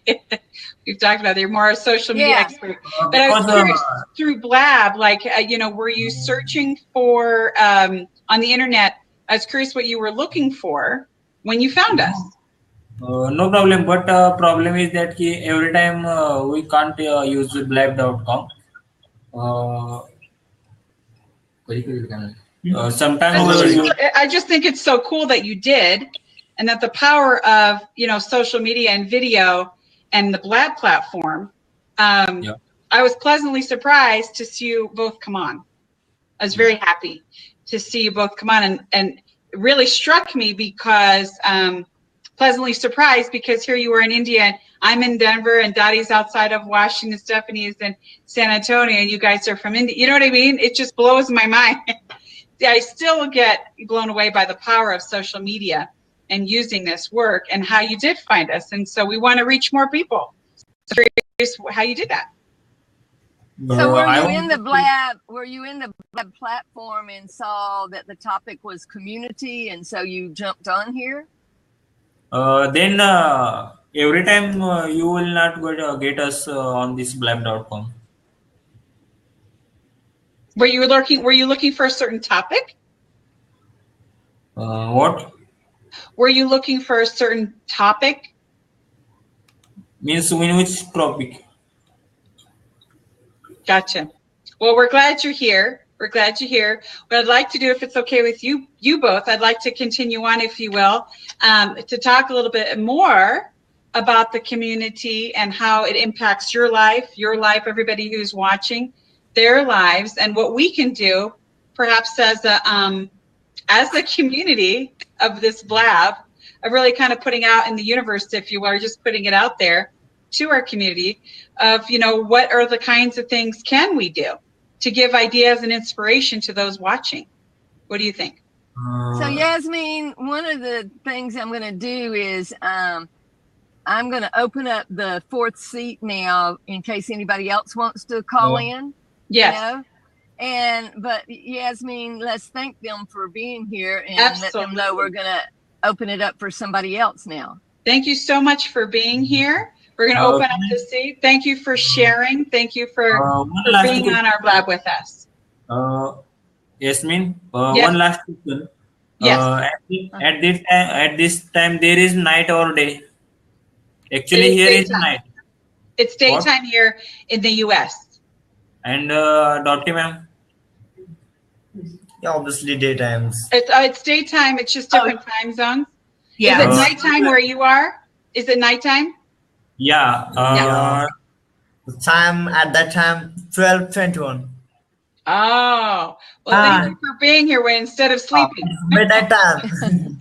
We've talked about you're more a social media expert. But I was curious through Blab, were you searching for on the internet? I was curious what you were looking for when you found us. No problem, but problem is that every time we can't use blab.com. Sometimes I just think it's so cool that you did, and that the power of social media and video and the Blab platform. I was pleasantly surprised to see you both come on. I was very happy to see you both come on, and it really struck me because pleasantly surprised because here you were in India and I'm in Denver and Dottie's outside of Washington, Stephanie is in San Antonio, and you guys are from India. You know what I mean? It just blows my mind. I still get blown away by the power of social media and using this work and how you did find us. And so we want to reach more people. So curious how you did that. So were you in the Blab platform and saw that the topic was community, and so you jumped on here? Then every time you will not get us on this blab.com. Were you looking for a certain topic? What? Were you looking for a certain topic? Means in which topic? Gotcha. Well, we're glad you're here. We're glad you're here. What I'd like to do, if it's okay with you both, I'd like to continue on, if you will, to talk a little bit more about the community and how it impacts your life, everybody who's watching. their lives and what we can do, perhaps as a community of this blab, of really kind of putting out in the universe, if you are just putting it out there to our community of, you know, what are the kinds of things can we do to give ideas and inspiration to those watching? What do you think? So Yasmin, one of the things I'm going to do is I'm going to open up the fourth seat now in case anybody else wants to call in. Yes. You know? But Yasmin, let's thank them for being here and Absolutely. let them know we're going to open it up for somebody else now. Thank you so much for being here. We're going to open up the seat. Thank you for sharing. Thank you for being on our blab with us. Yasmin, Yes. one last question. Yes. At this time, there is night or day? Actually, here is daytime. night. It's daytime here in the U.S. And Dr. Ma'am? Yeah, obviously daytimes. It's daytime. It's just different time zones. Yeah. Is it nighttime where you are? Is it nighttime? Yeah. The time at that time 12:21. Oh, well, thank you for being here instead of sleeping. Midnight time.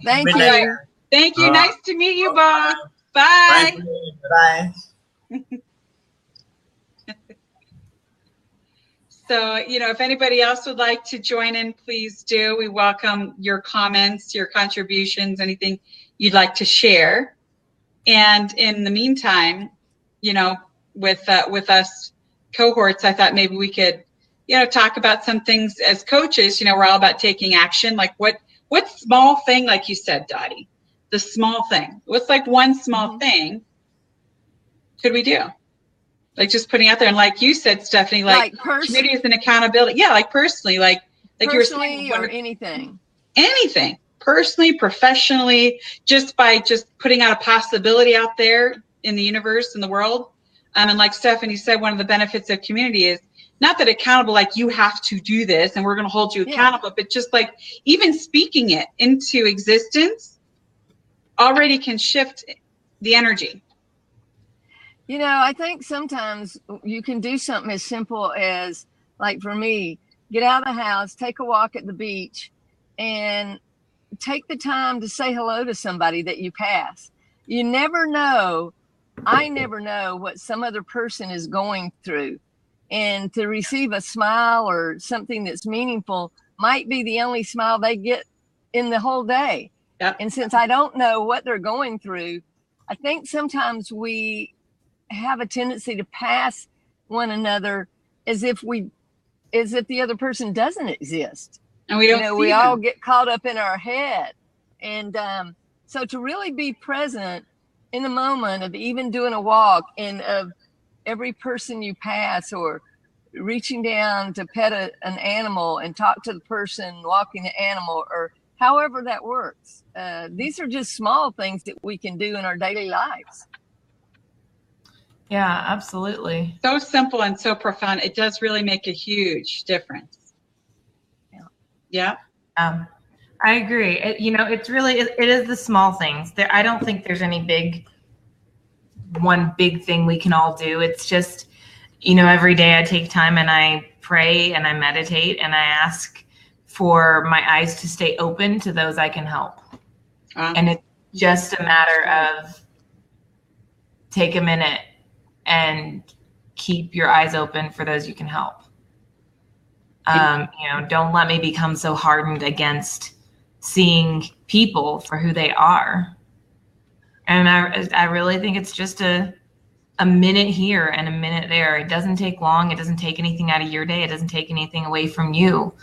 Thank Midnight. you. Thank you. Nice to meet you, Bob. Bye. Bye. So, you know, if anybody else would like to join in, please do. We welcome your comments, your contributions, anything you'd like to share. And in the meantime, you know, with us cohorts, I thought maybe we could, you know, talk about some things as coaches. You know, we're all about taking action. Like what small thing, like you said, Dottie, the small thing. What's like one small thing could we do? Like just putting out there, and like you said, Stephanie, like community and accountability. Yeah, like personally, like you were saying, or anything. Anything, personally, professionally, just by just putting out a possibility out there in the universe, in the world. And like Stephanie said, one of the benefits of community is not that accountable, like you have to do this and we're going to hold you accountable, but just like even speaking it into existence already can shift the energy. You know, I think sometimes you can do something as simple as, like for me, get out of the house, take a walk at the beach, and take the time to say hello to somebody that you pass. You never know. I never know what some other person is going through. And to receive a smile or something that's meaningful might be the only smile they get in the whole day. Yep. And since I don't know what they're going through, I think sometimes we have a tendency to pass one another as if the other person doesn't exist. And we don't see we all get caught up in our head. And so to really be present in the moment of even doing a walk and of every person you pass, or reaching down to pet an animal and talk to the person walking the animal, or however that works. These are just small things that we can do in our daily lives. Yeah, absolutely. So simple and so profound. It does really make a huge difference. Yeah. I agree. It is the small things. I don't think there's any one big thing we can all do. It's just, every day I take time and I pray and I meditate and I ask for my eyes to stay open to those I can help. And it's just a matter of take a minute and keep your eyes open for those you can help. Don't let me become so hardened against seeing people for who they are. And I really think it's just a minute here and a minute there. It doesn't take long. It doesn't take anything out of your day. It doesn't take anything away from you.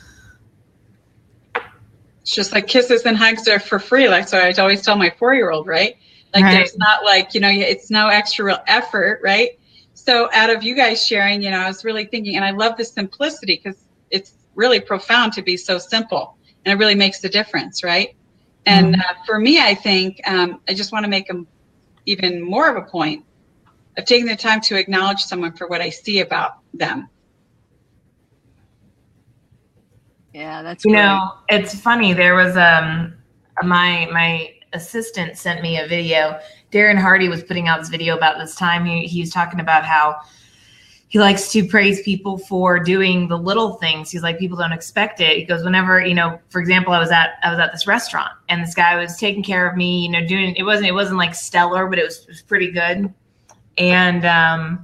It's just like kisses and hugs are for free. Like, so I always tell my 4-year-old, right? Like, There's not like, it's no extra real effort, right? So out of you guys sharing, I was really thinking, and I love the simplicity because it's really profound to be so simple, and it really makes a difference, right? And for me, I think I just want to make even more of a point of taking the time to acknowledge someone for what I see about them. Yeah, that's great. It's funny. There was my assistant sent me a video. Darren Hardy was putting out this video about this time. He was talking about how he likes to praise people for doing the little things. He's like, people don't expect it. He goes, whenever, you know, for example, I was at this restaurant and this guy was taking care of me, you know, doing, it wasn't like stellar, but it was pretty good. And at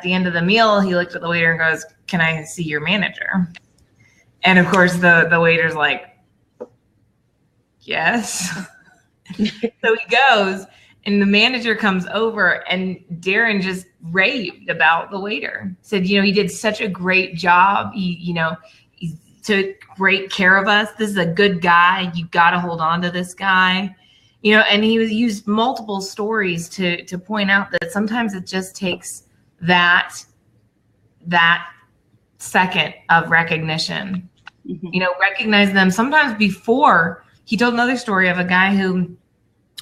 the end of the meal, he looked at the waiter and goes, "Can I see your manager?" And of course the waiter's like, "Yes." So he goes, and the manager comes over, and Darren just raved about the waiter. Said, you know, he did such a great job. He took great care of us. This is a good guy. You got to hold on to this guy. You know, and he used multiple stories to point out that sometimes it just takes that second of recognition. Mm-hmm. You know, recognize them sometimes before. He told another story of a guy who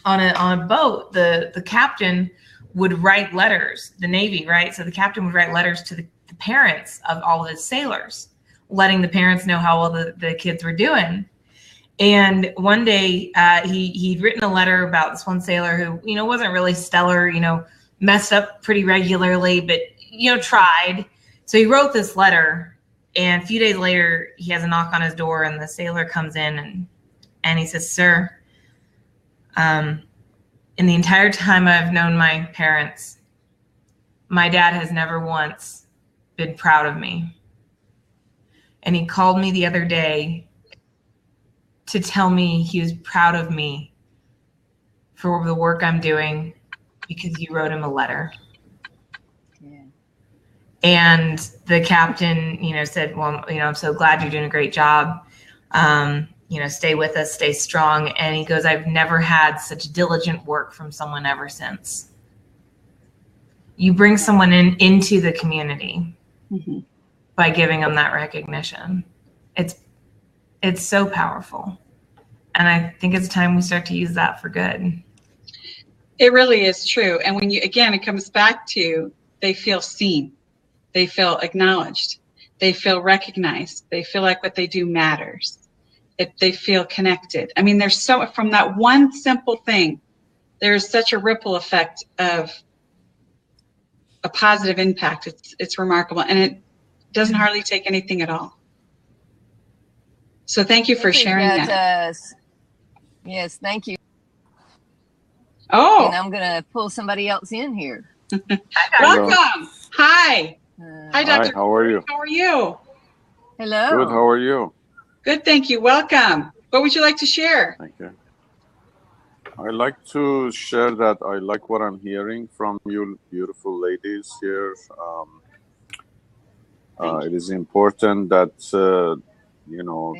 on a boat, the captain would write letters, the Navy, right? So the captain would write letters to the parents of all of his sailors, letting the parents know how well the kids were doing. And one day he'd written a letter about this one sailor who, you know, wasn't really stellar, you know, messed up pretty regularly, but, you know, tried. So he wrote this letter, and a few days later he has a knock on his door, and the sailor comes in and he says, "Sir, in the entire time I've known my parents, my dad has never once been proud of me. And he called me the other day to tell me he was proud of me for the work I'm doing because you wrote him a letter." Yeah. And the captain, you know, said, "Well, you know, I'm so glad you're doing a great job. You know, stay with us, stay strong." And he goes, "I've never had such diligent work from someone ever since." You bring someone into the community mm-hmm. by giving them that recognition. It's so powerful. And I think it's time we start to use that for good. It really is true. And when it comes back to, they feel seen, they feel acknowledged, they feel recognized, they feel like what they do matters. They feel connected. I mean, there's from that one simple thing, there's such a ripple effect of a positive impact. It's remarkable, and it doesn't hardly take anything at all. So thank you for sharing that. Yes, thank you. Oh, and I'm gonna pull somebody else in here. Welcome. Hi. Hi, Dr. Hi, how are you? How are you? Hello. Good, how are you? Good, thank you. Welcome. What would you like to share? Thank you. I like to share that I like what I'm hearing from you beautiful ladies here. It is important that, you know,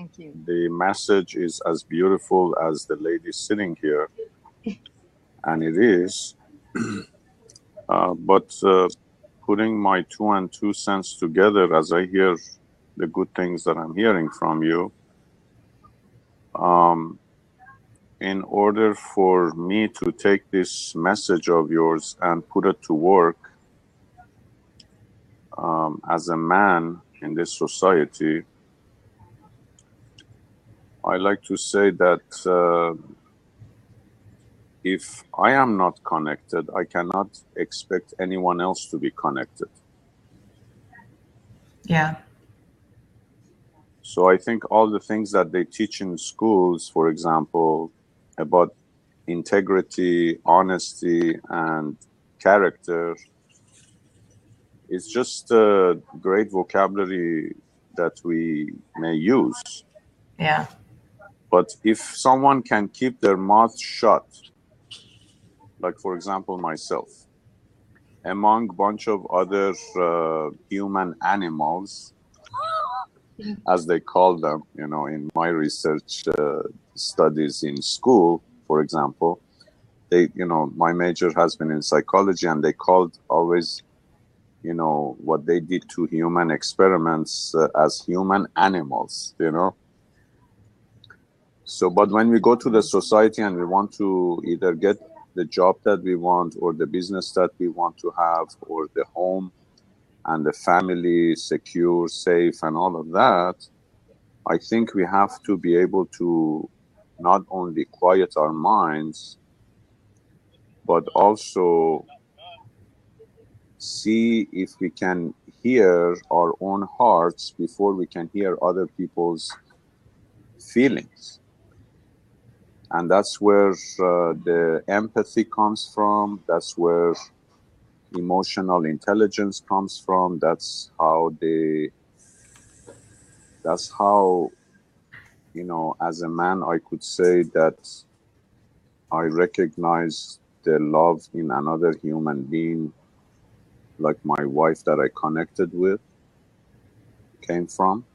the message is as beautiful as the lady sitting here. And it is. But putting my 2 and 2 cents together as I hear the good things that I'm hearing from you, in order for me to take this message of yours and put it to work as a man in this society, I like to say that if I am not connected, I cannot expect anyone else to be connected. Yeah. So I think all the things that they teach in schools, for example, about integrity, honesty, and character, is just a great vocabulary that we may use. Yeah. But if someone can keep their mouth shut, like for example myself, among a bunch of other human animals, as they call them, you know, in my research studies in school, for example, they, you know, my major has been in psychology, and they called always, you know, what they did to human experiments as human animals, you know. So, but when we go to the society and we want to either get the job that we want, or the business that we want to have, or the home and the family secure, safe, and all of that, I think we have to be able to not only quiet our minds, but also see if we can hear our own hearts before we can hear other people's feelings. And that's where the empathy comes from. That's where emotional intelligence comes from. That's how, you know, as a man, I could say that I recognize the love in another human being, like my wife that I connected with came from.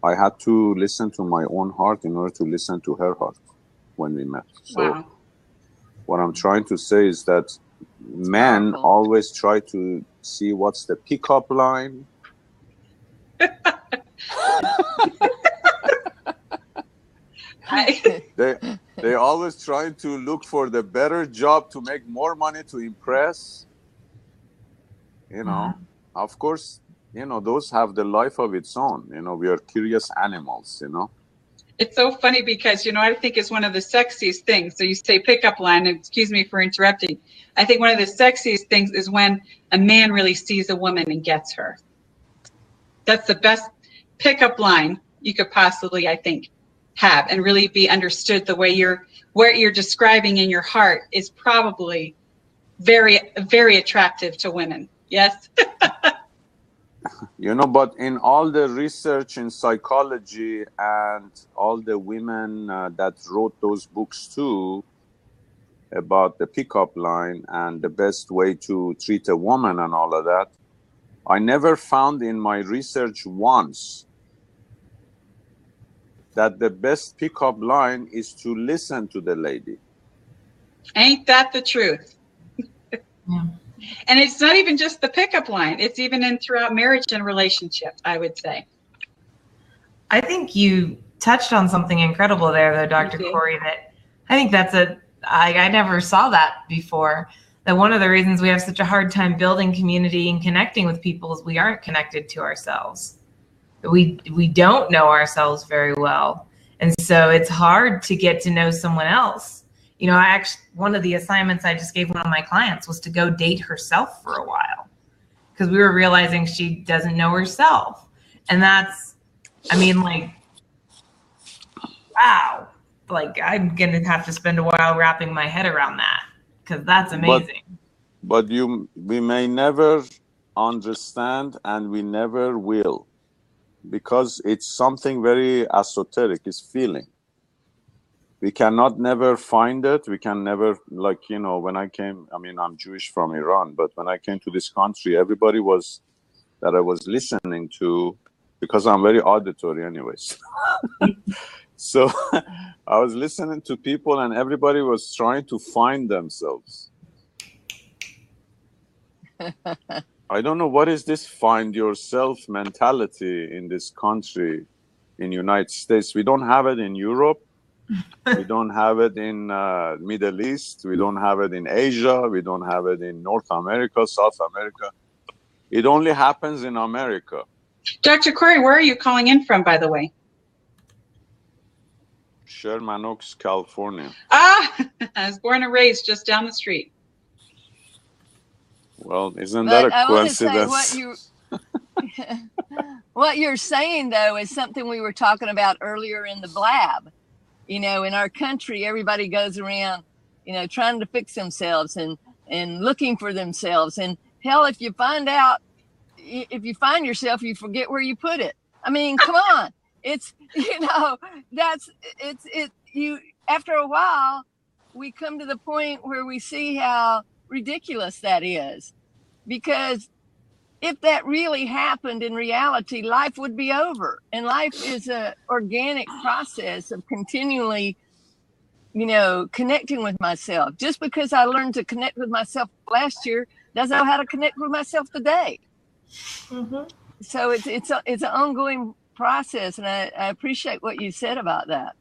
I had to listen to my own heart in order to listen to her heart when we met. So Wow. what I'm trying to say is that men powerful. always try to see what's the pickup line. They always trying to look for the better job to make more money to impress. You know, of course, you know, those have the life of its own. You know, we are curious animals, you know. It's so funny because, you know, I think it's one of the sexiest things. So you say pickup line, and excuse me for interrupting. I think one of the sexiest things is when a man really sees a woman and gets her. That's the best pickup line you could possibly, I think, have, and really be understood the way what you're describing in your heart is probably very, very attractive to women. Yes. You know, but in all the research in psychology and all the women that wrote those books too about the pickup line and the best way to treat a woman and all of that, I never found in my research once that the best pickup line is to listen to the lady. Ain't that the truth? Yeah. And it's not even just the pickup line. It's even in throughout marriage and relationships, I would say. I think you touched on something incredible there, though, Dr. Okay. Corey, that I think that's I never saw that before. That one of the reasons we have such a hard time building community and connecting with people is we aren't connected to ourselves. We don't know ourselves very well. And so it's hard to get to know someone else. You know, one of the assignments I just gave one of my clients was to go date herself for a while because we were realizing she doesn't know herself. And that's, I mean, like, wow. Like, I'm going to have to spend a while wrapping my head around that because that's amazing. But we may never understand, and we never will, because it's something very esoteric. It's feeling. We cannot never find it. We can never, like, you know, when I came, I mean, I'm Jewish from Iran, but when I came to this country, everybody that I was listening to, because I'm very auditory anyways. So I was listening to people and everybody was trying to find themselves. I don't know what is this find yourself mentality in this country, in United States. We don't have it in Europe. We don't have it in Middle East. We don't have it in Asia. We don't have it in North America, South America. It only happens in America. Dr. Corey, where are you calling in from, by the way? Sherman Oaks, California. Ah, I was born and raised just down the street. Well, isn't that a coincidence? What you're saying, though, is something we were talking about earlier in the blab. You know, in our country, everybody goes around, you know, trying to fix themselves and looking for themselves. And hell, if you find yourself, you forget where you put it. I mean, come on. It's, you know, after a while, we come to the point where we see how ridiculous that is. Because if that really happened in reality, life would be over. And life is an organic process of continually, you know, connecting with myself. Just because I learned to connect with myself last year doesn't know how to connect with myself today. Mm-hmm. So it's an ongoing process, and I appreciate what you said about that.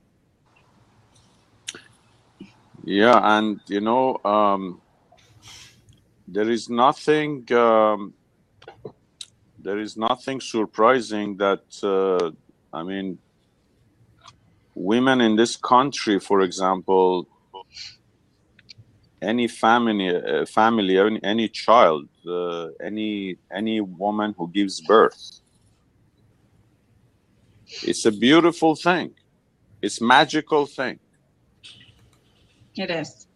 Yeah, and you know, there is nothing surprising that I mean, women in this country, for example, any family, any child, any woman who gives birth. It's a beautiful thing. It's magical thing. It is.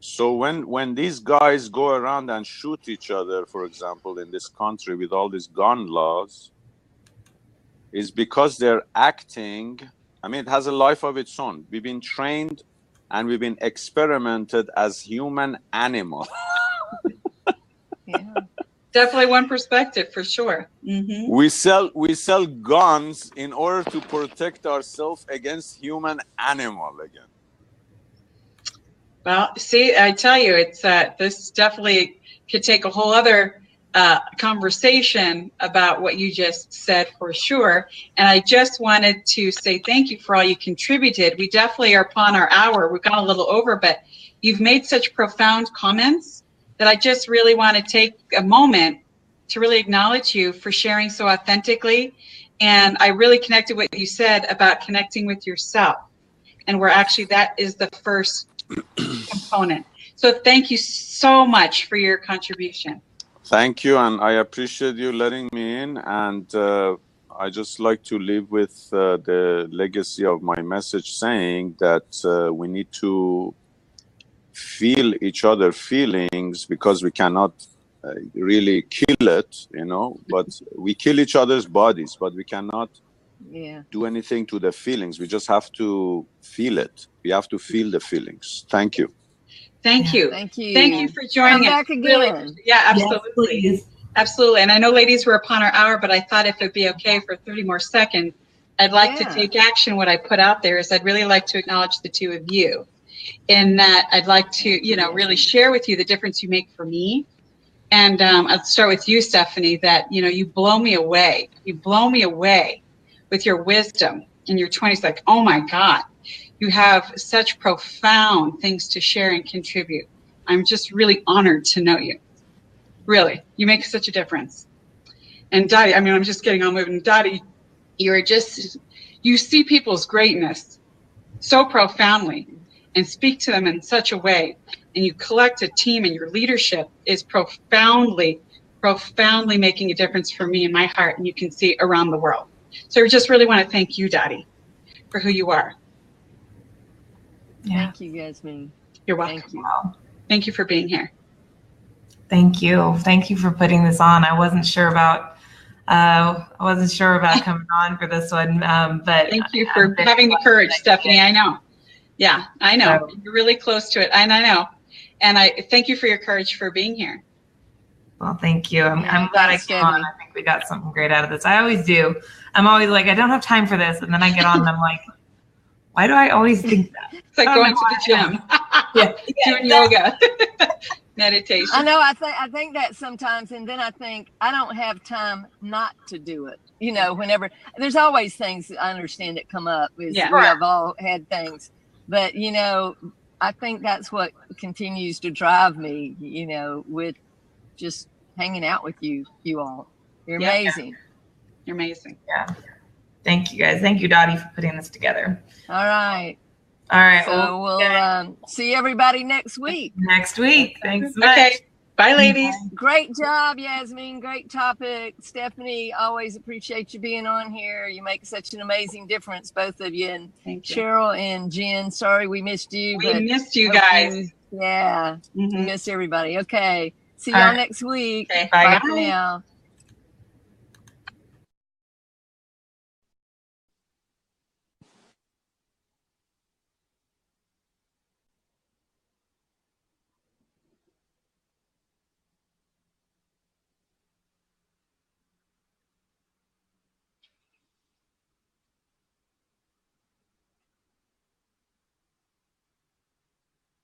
So when these guys go around and shoot each other, for example, in this country with all these gun laws, is because they're acting. I mean, it has a life of its own. We've been trained and we've been experimented as human animals. Yeah. Definitely one perspective for sure. Mm-hmm. We sell guns in order to protect ourselves against human animal again. Well, see, I tell you, it's this definitely could take a whole other conversation about what you just said for sure. And I just wanted to say thank you for all you contributed. We definitely are upon our hour. We've gone a little over, but you've made such profound comments that I just really want to take a moment to really acknowledge you for sharing so authentically. And I really connected what you said about connecting with yourself. And where actually that is the first component. So thank you so much for your contribution. Thank you, and I appreciate you letting me in. And I just like to leave with the legacy of my message, saying that we need to feel each other's feelings, because we cannot really kill it, you know. But we kill each other's bodies, but we cannot do anything to the feelings. We just have to feel it. We have to feel the feelings. Thank you. Thank you. Thank you. Thank you for joining us. Back again. Really, yeah, absolutely. Yes, absolutely. And I know, ladies, we're upon our hour, but I thought if it'd be okay for 30 more seconds, I'd like to take action. What I put out there is I'd really like to acknowledge the two of you, in that I'd like to, you know, really share with you the difference you make for me. And I'll start with you, Stephanie, that, you know, you blow me away. You blow me away with your wisdom in your 20s. Like, oh my God, you have such profound things to share and contribute. I'm just really honored to know you. Really, you make such a difference. And Dottie, I mean, I'm just getting all moving. Dottie, you're just, you see people's greatness so profoundly and speak to them in such a way. And you collect a team, and your leadership is profoundly, profoundly making a difference for me in my heart. And you can see around the world. So I just really want to thank you, Dottie, for who you are. Yeah. Thank you, Yasmin. You're welcome. Thank you. Thank you for being here. Thank you. Thank you for putting this on. I wasn't sure about coming on for this one, but thank you for having the courage, Stephanie. I know. Yeah, I know. You're really close to it, and I know. And I thank you for your courage for being here. Well, thank you. I'm glad I came on. I think we got something great out of this. I always do. I'm always like, I don't have time for this, and then I get on and I'm like, why do I always think that? It's like going to the gym, doing yoga, meditation. I know. I think that sometimes, and then I think I don't have time not to do it. You know, whenever there's always things I understand that come up. We have all had things, but you know, I think that's what continues to drive me. You know, with just hanging out with you all. You're amazing. You're amazing. Yeah. Thank you, guys. Thank you, Dottie, for putting this together. All right. All right. So we'll see everybody next week. Next week. Thanks so much. Okay. Bye, ladies. Great job, Yasmin. Great topic. Stephanie, always appreciate you being on here. You make such an amazing difference, both of you. And thank you. Cheryl and Jen, sorry we missed you. We missed you guys. We miss everybody. Okay. See y'all next week. Okay. Bye for now.